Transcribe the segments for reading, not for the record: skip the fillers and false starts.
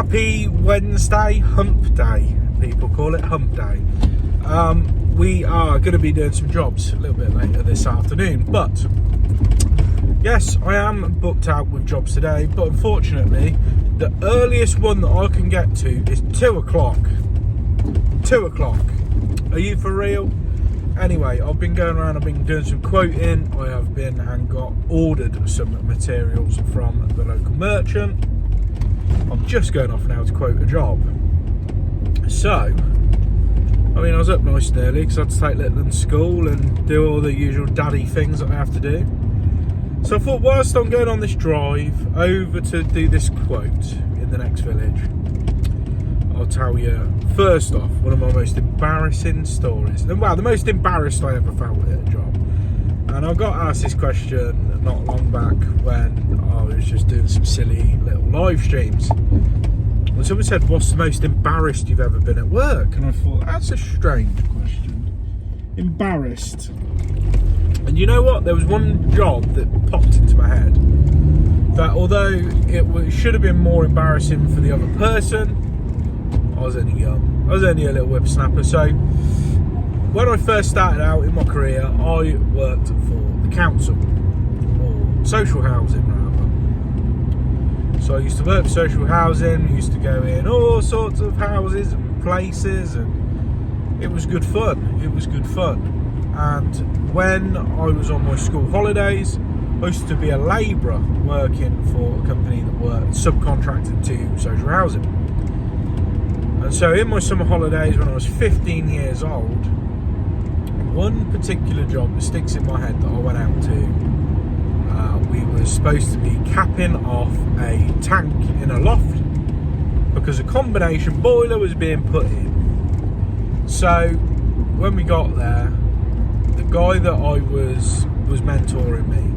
Happy Wednesday, hump day. People call it hump day. We are going to be doing some jobs a little bit later this afternoon, but yes, I am booked out with jobs today, but unfortunately the earliest one that I can get to is 2 o'clock. 2 o'clock. Are you for real? Anyway, I've been going around, I've been doing some quoting, I have been and got ordered some materials from the local merchant. I'm just going off now to quote a job. So, I mean, I was up nice and early because I had to take Little to school and do all the usual daddy things that I have to do. So I thought, whilst I'm going on this drive over to do this quote in the next village, I'll tell you, first off, one of my most embarrassing stories. Well, the most embarrassed I ever felt at a job. And I got asked this question not long back when I was just doing some silly little live streams. And someone said, what's the most embarrassed you've ever been at work? And I thought, that's a strange question. Embarrassed. And you know what? There was one job that popped into my head that although it should have been more embarrassing for the other person, I was only young. I was only a little whippersnapper. So when I first started out in my career, I worked for the council, or social housing rather. So I used to work for social housing, we used to go in all sorts of houses and places, and it was good fun. It was good fun. And when I was on my school holidays, I used to be a labourer working for a company that worked subcontracted to social housing. And so in my summer holidays when I was 15 years old, one particular job that sticks in my head that I went out to, we were supposed to be capping off a tank in a loft because a combination boiler was being put in. So when we got there, the guy that I was mentoring me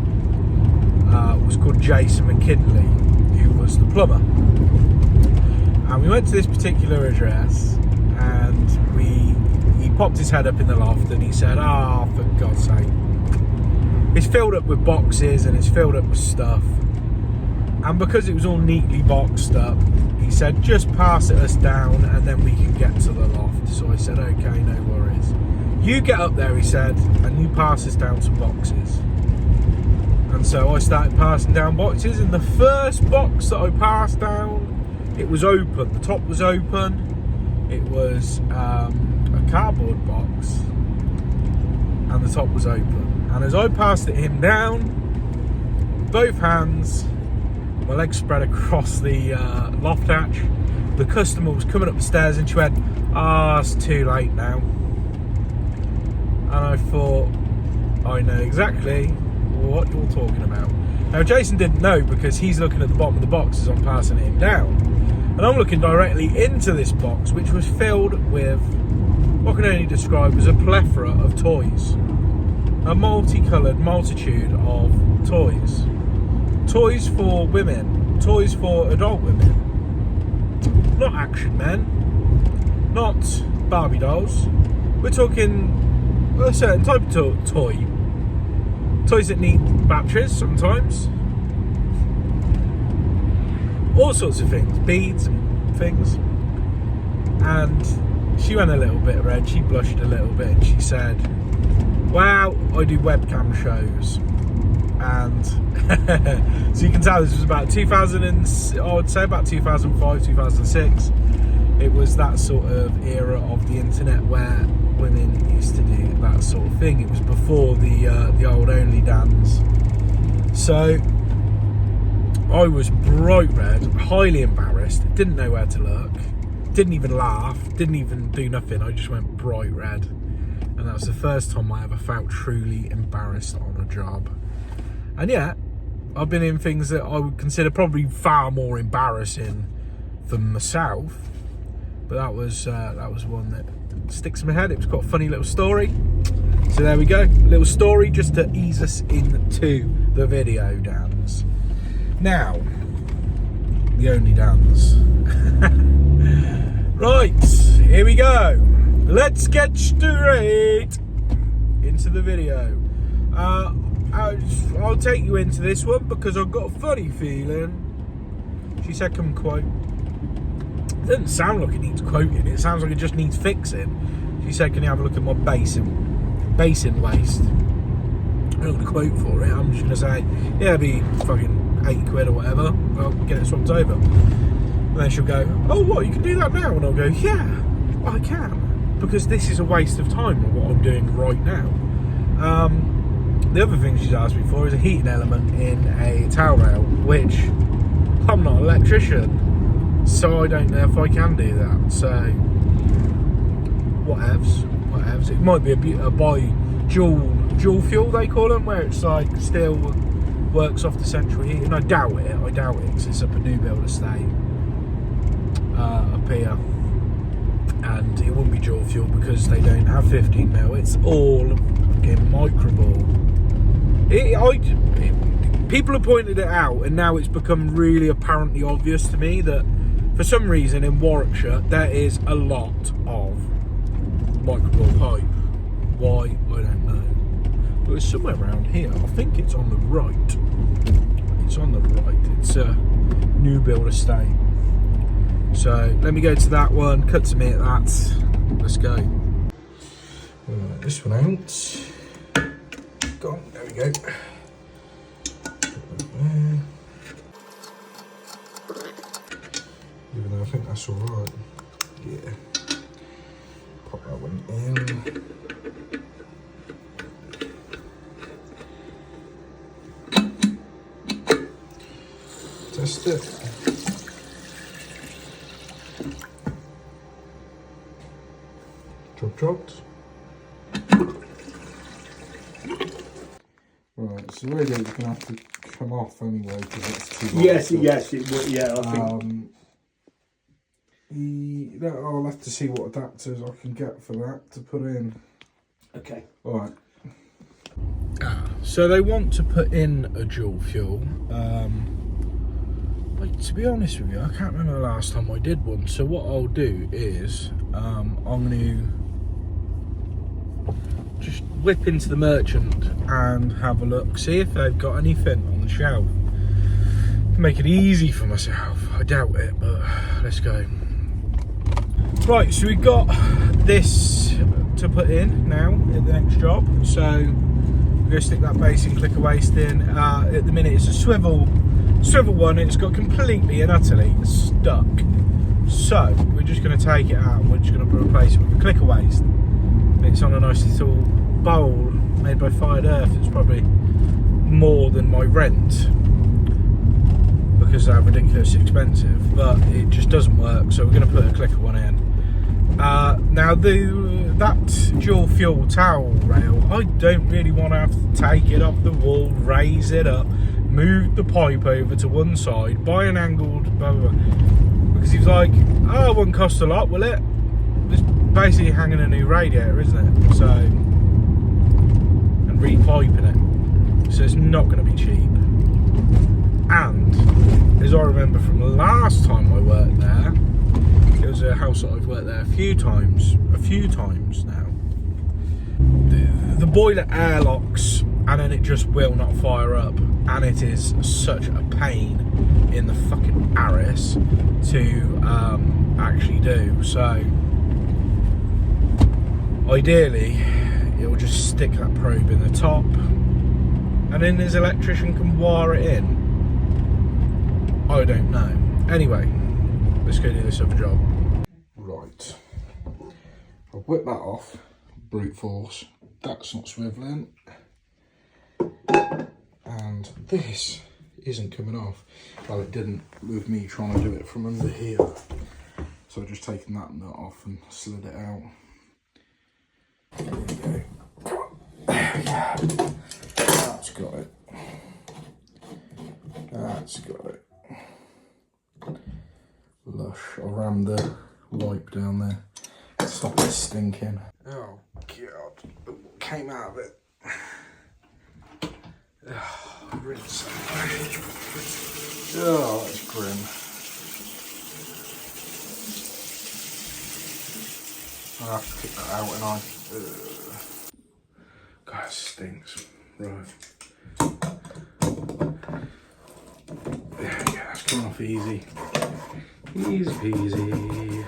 was called Jason McKinley, who was the plumber. And we went to this particular address and he popped his head up in the loft and he said, for God's sake, it's filled up with boxes and it's filled up with stuff. And because it was all neatly boxed up, he said, just pass it us down and then we can get to the loft. So I said, okay, no worries. You get up there, he said, and you pass us down some boxes. And so I started passing down boxes, and the first box that I passed down, it was open. The top was open. It was a cardboard box, and the top was open. And as I passed it him down, both hands, my legs spread across the loft hatch, the customer was coming up the stairs and she went, it's too late now. And I thought, I know exactly what you're talking about. Now Jason didn't know because he's looking at the bottom of the box as I'm passing him down. And I'm looking directly into this box, which was filled with what I can only describe as a plethora of toys. A multicoloured multitude of toys. Toys for women. Toys for adult women. Not action men. Not Barbie dolls. We're talking a certain type of toy. Toys that need batteries sometimes. All sorts of things. Beads and things. And she went a little bit red. She blushed a little bit and she said, wow, I do webcam shows. And so you can tell this was about 2000 and I would say about 2005, 2006. It was that sort of era of the internet where women used to do that sort of thing. It was before the old only dans. So I was bright red, highly embarrassed, didn't know where to look, didn't even laugh, didn't even do nothing. I just went bright red. And that was the first time I ever felt truly embarrassed on a job. And yet, I've been in things that I would consider probably far more embarrassing for myself. But that was one that sticks in my head. It was quite a funny little story. So there we go. Little story just to ease us into the video, Dans. Now, the only Dans. Right, here we go. Let's get straight into the video. I'll take you into this one because I've got a funny feeling. She said, come quote. It doesn't sound like it needs quoting, it sounds like it just needs fixing. She said, can you have a look at my basin waste? I'm not going to quote for it, I'm just going to say, yeah, it'll be fucking 80 quid or whatever, I'll get it swapped over. And then she'll go, oh what, you can do that now? And I'll go, yeah, I can, because this is a waste of time on what I'm doing right now. The other thing she's asked me for is a heating element in a towel rail, which I'm not an electrician, so I don't know if I can do that. So whatevs. It might be a dual fuel they call them, where it's like still works off the central heating. I doubt it, because it's up a new build estate up here, and it wouldn't be dual fuel because they don't have 15mm. It's all fucking microball. People have pointed it out, and now it's become really apparently obvious to me that for some reason in Warwickshire there is a lot of microball pipe. Why, I don't know. But it's somewhere around here. I think it's on the right. It's on the right. It's a new build estate. So let me go to that one, cut to me at that. Let's go. This one out. Go on, there we go. Even though I think that's alright. Yeah. Pop that one in. Test it. Dropped. Right, so the radio's going to have to come off anyway because it's too yes, it would, yeah, I think. I'll have to see what adapters I can get for that to put in. Okay. Alright. So they want to put in a dual fuel. Like, to be honest with you, I can't remember the last time I did one. So what I'll do is I'm going to just whip into the merchant and have a look, see if they've got anything on the shelf. Make it easy for myself. I doubt it, but let's go. Right, so we've got this to put in now at the next job. So we're going to stick that basin clicker waste in. At the minute it's a swivel one. It's got completely and utterly stuck. So we're just going to take it out and we're just going to replace it with a clicker waste. It's on a nice little bowl made by Fired Earth. It's probably more than my rent because they're ridiculously expensive, but it just doesn't work, so we're going to put a clicker one in. Now that dual fuel towel rail, I don't really want to have to take it off the wall, raise it up, move the pipe over to one side, buy an angled blah, blah, blah. Because he's like, oh, it won't cost a lot, will it? It's basically hanging a new radiator, isn't it? So, and repiping it. So it's not going to be cheap. And as I remember from the last time I worked there, it was a house that I've worked there a few times now. The boiler airlocks and then it just will not fire up, and it is such a pain in the fucking arse to actually do. So ideally it will just stick that probe in the top and then his electrician can wire it in. I don't know. Anyway, let's go do this other job. Right, I'll whip that off, brute force. That's not swiveling. And this isn't coming off. Well, it didn't with me trying to do it from under here. So I've just taken that nut off and slid it out. There we go. There we go. That's got it. That's got it. Lush. I'll ram the wipe down there. Stop it stinking. Oh god. What came out of it? Oh, rinse. Oh, that's grim. I'll have to pick that out and God, it stinks. Right. There we go, that's coming off easy. Easy peasy.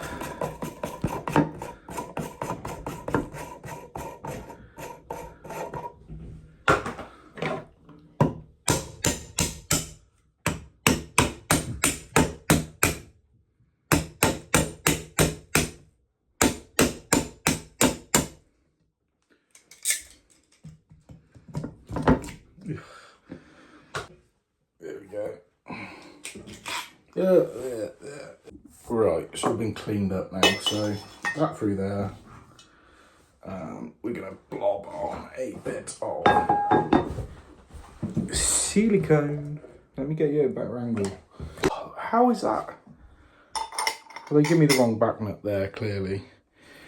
There we go. Yeah. Right, it's all been cleaned up now, so that through there. We're gonna blob on a bit of silicone. Let me get you a better angle. How is that? Well, they give me the wrong back nut there, clearly.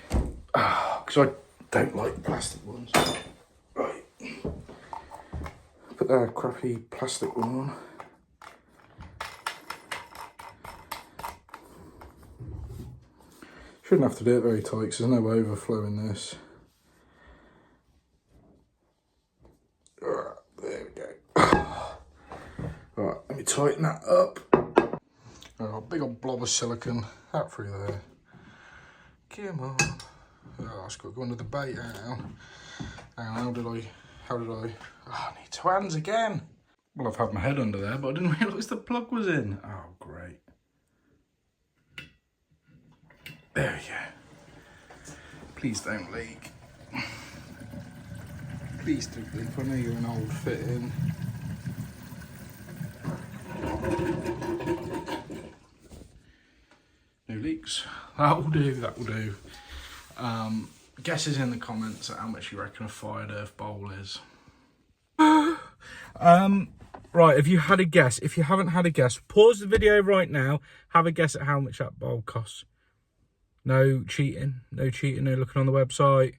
Because I don't like plastic ones. Right. Put that crappy plastic one on. Shouldn't have to do it very tight because there's no overflow in this. There we go. Right, let me tighten that up. Oh, big old blob of silicone, that through there. Come on. Oh, it's got to go under the bait now. And how did I? Oh, I need two hands again. Well, I've had my head under there, but I didn't realise the plug was in. Oh, great. There we go. Please don't leak. Please don't leak. I know you're an old fit-in. No leaks. That'll do. Guesses in the comments at how much you reckon a fired earth bowl is. Right, if you had a guess, if you haven't had a guess, pause the video right now, have a guess at how much that bowl costs. No cheating, no looking on the website.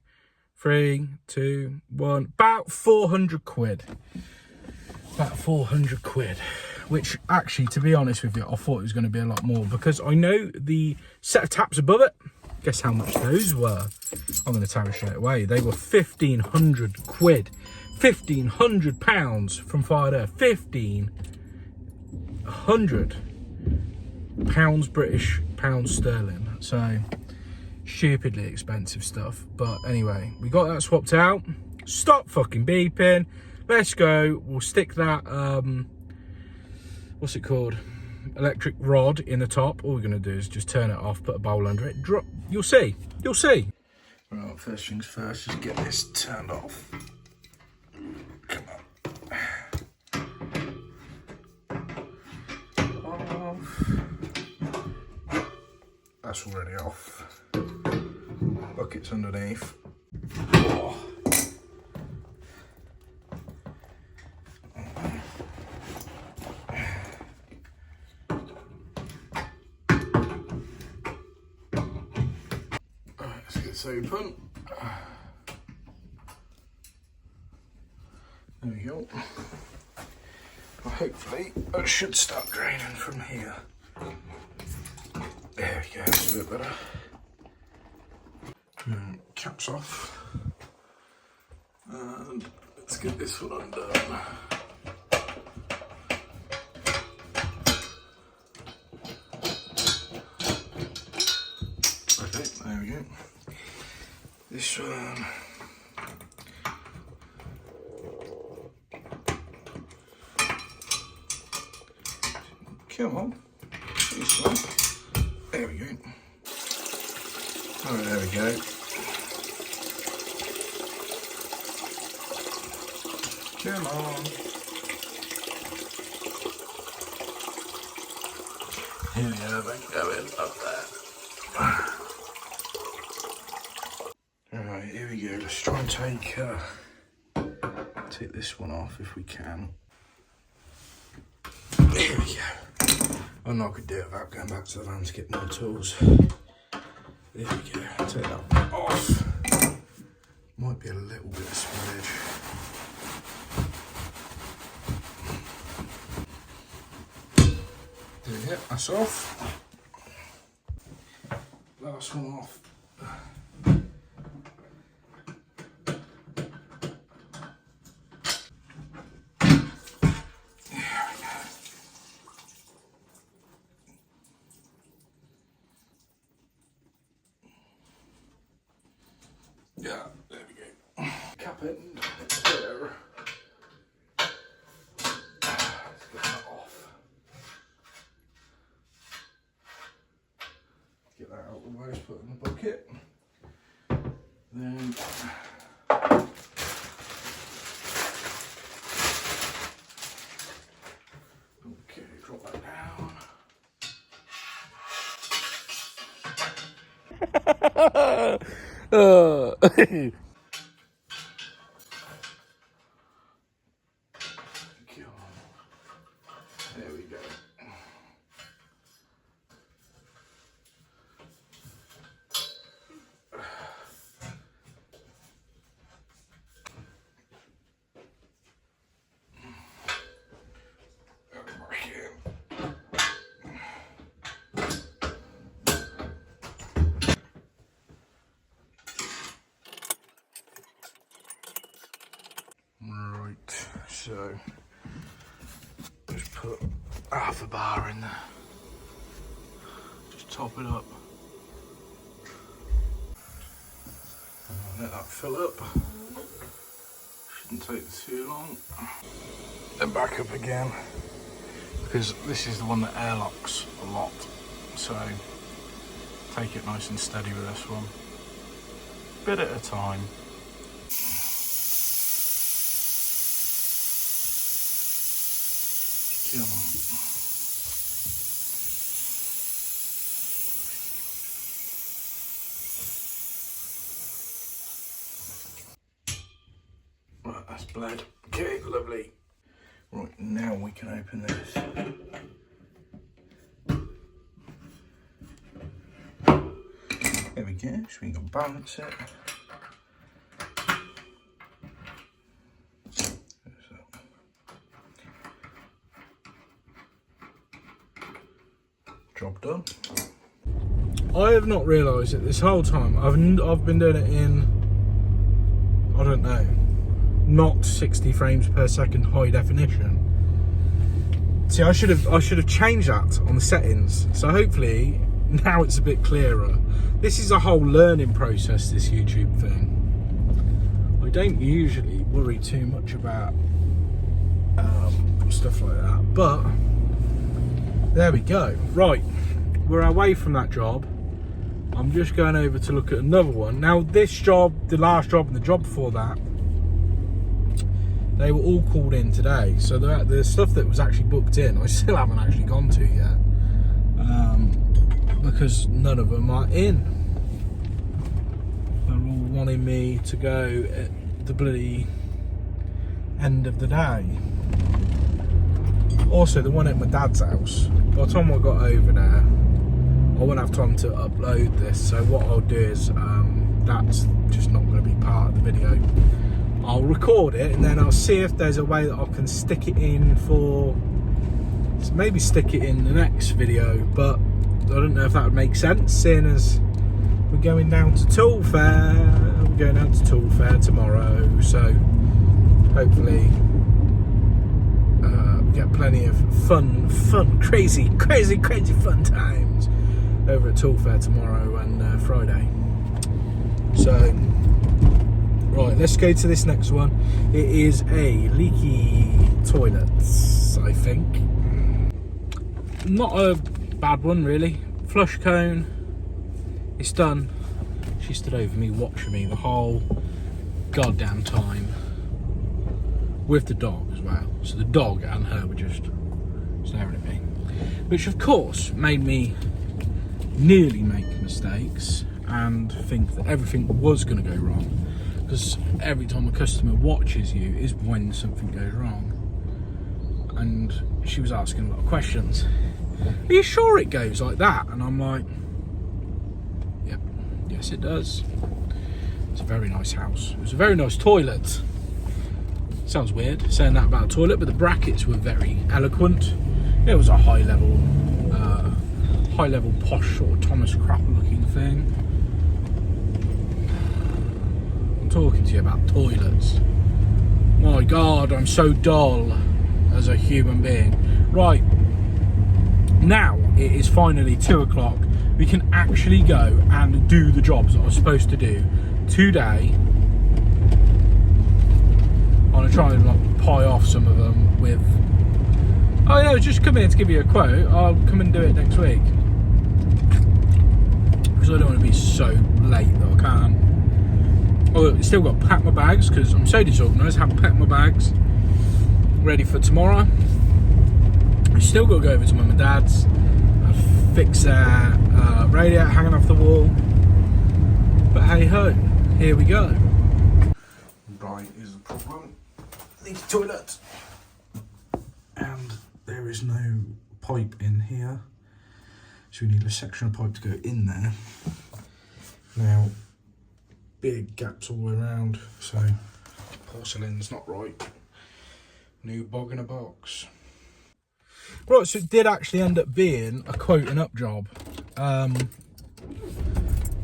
3, 2, 1, about 400 quid. About 400 quid. Which actually, to be honest with you, I thought it was going to be a lot more because I know the set of taps above it. Guess how much those were? I'm going to tell you straight away. They were 1,500 quid. £1,500 from Fired Earth. 1,500 pounds British, pounds sterling. So stupidly expensive stuff. But anyway, we got that swapped out. Stop fucking beeping. Let's go. We'll stick that what's it called? Electric rod in the top. All we're going to do is just turn it off, put a bowl under it, drop. You'll see. Right, first things first, just get this turned off. Come on. Off. That's already off. Bucket's underneath. Oh. It's open. There we go. Well, hopefully it should start draining from here. There we go, it's a bit better. Caps off. And let's get this one undone. Okay, there we go. This one. Come on. This one. There we go. Oh, there we go. Come on. Here we go, then go in up there. Alright, here we go. Let's try and take this one off if we can. There we go. I'm not going to do it without going back to the van to get more tools. There we go. Take that one off. Might be a little bit of spillage. There we go. That's off. Last one off. Yeah, there we go. Cap end there. Let's get that off. Get that out of the way, put it in the bucket. Then okay, drop that down. There we go. Right, so just put half a bar in there. Just top it up. Let that fill up. Shouldn't take too long. Then back up again, because this is the one that airlocks a lot. So take it nice and steady with this one. Bit at a time. Come on. Right, that's bled. Okay, lovely. Right, now we can open this. There we go, so we can balance it. Job done. I have not realised that this whole time I've been doing it in, I don't know, not 60 frames per second high definition. See, I should have changed that on the settings. So hopefully now it's a bit clearer. This is a whole learning process, this YouTube thing. I don't usually worry too much about stuff like that, but there we go. Right, we're away from that job. I'm just going over to look at another one. Now this job, the last job and the job before that, they were all called in today. So the stuff that was actually booked in, I still haven't actually gone to yet. Because none of them are in. They're all wanting me to go at the bloody end of the day. Also, the one at my dad's house, by the time I got over there, I won't have time to upload this. So what I'll do is, that's just not going to be part of the video. I'll record it and then I'll see if there's a way that I can stick it in for, maybe stick it in the next video, but I don't know if that would make sense, seeing as we're going down to Tool Fair. We're going down to Tool Fair tomorrow, so hopefully we get plenty of fun, crazy fun times over at Tool Fair tomorrow and Friday. So, right, let's go to this next one. It is a leaky toilet, I think. Not a bad one really. Flush cone, it's done. She stood over me watching me the whole goddamn time, with the dog as well. So the dog and her were just staring at me, which of course made me nearly make mistakes and think that everything was going to go wrong, because every time a customer watches you is when something goes wrong. And she was asking a lot of questions. Are you sure it goes like that? And I'm like, yep, yes it does. It's a very nice house. It was a very nice toilet. Sounds weird saying that about a toilet, but the brackets were very eloquent. It was a high level posh sort of Thomas Crap looking thing. I'm talking to you about toilets. My God, I'm so dull as a human being. Right, now it is finally 2 o'clock. we can actually go and do the jobs that I was supposed to do today. I'm going to try and like pie off some of them with, oh yeah, just come here to give you a quote, I'll come and do it next week. Because I don't want to be so late that I can't. Oh, still got to pack my bags because I'm so disorganised. Haven't packed my bags ready for tomorrow. I still got to go over to mum and dad's and fix their radiator hanging off the wall. But hey ho, here we go. Right, is the problem. Need a toilet, and there is no pipe in here, so we need a section of pipe to go in there. Now, big gaps all the way around, so porcelain's not right. New bog in a box. Right, so it did actually end up being a quoting up job. I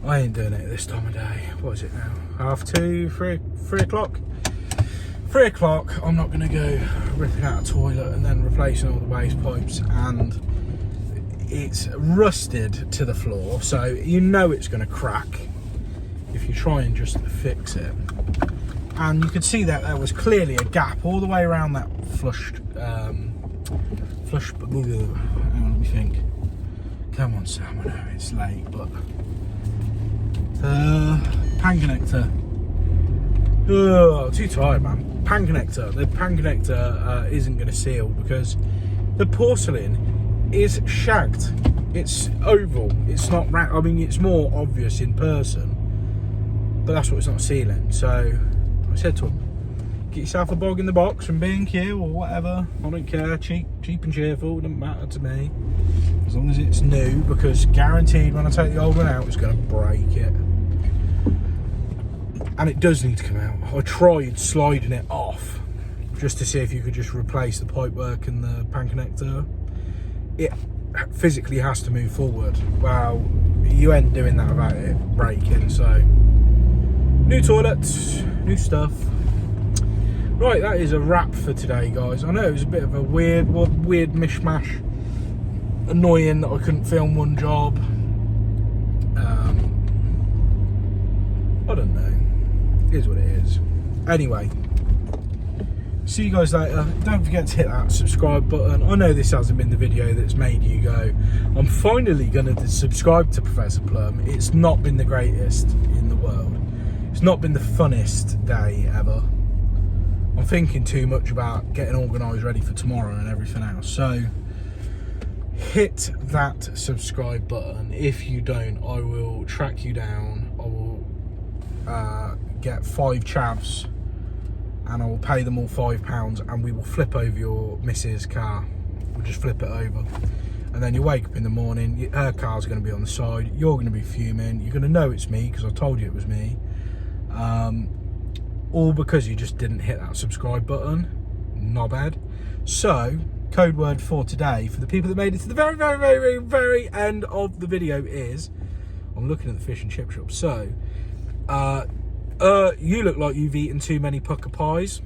ain't doing it this time of day. What is it now? 2:30, 3 o'clock? 3 o'clock, I'm not going to go ripping out a toilet and then replacing all the base pipes, and it's rusted to the floor, so you know it's going to crack if you try and just fix it. And you could see that there was clearly a gap all the way around that flush, let me think. Come on Sam, I know it's late, but pan connector. Oh, too tired, man. Pan connector. The pan connector isn't going to seal because the porcelain is shagged. It's oval. It's not round. I mean, it's more obvious in person, but that's what it's not sealing. So I said to him, get yourself a bog in the box from B&Q or whatever. I don't care. Cheap and cheerful. It doesn't matter to me as long as it's new, because guaranteed when I take the old one out, it's going to break it. And it does need to come out. I tried sliding it off just to see if you could just replace the pipework and the pan connector. It physically has to move forward. Well, you ain't doing that without it breaking. So, new toilet, new stuff. Right, that is a wrap for today, guys. I know it was a bit of a weird mishmash. Annoying that I couldn't film one job. I don't know. It is what it is. Anyway, see you guys later. Don't forget to hit that subscribe button. I know this hasn't been the video that's made you go, I'm finally going to subscribe to Professor Plum. It's not been the greatest in the world. It's not been the funnest day ever. I'm thinking too much about getting organised ready for tomorrow and everything else. So hit that subscribe button. If you don't, I will track you down. I will get 5 chavs and I will pay them all £5, and we will flip over your missus' car. We'll just flip it over, and then you wake up in the morning, her car's going to be on the side, you're going to be fuming, you're going to know it's me because I told you it was me, all because you just didn't hit that subscribe button. Not bad. So code word for today for the people that made it to the very end of the video is, I'm looking at the fish and chip shop, so you look like you've eaten too many pucker pies.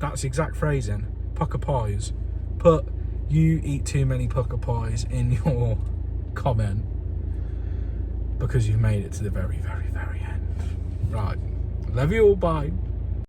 That's exact phrasing. Pucker pies. Put you eat too many pucker pies in your comment because you've made it to the very end. Right. Love you all. Bye.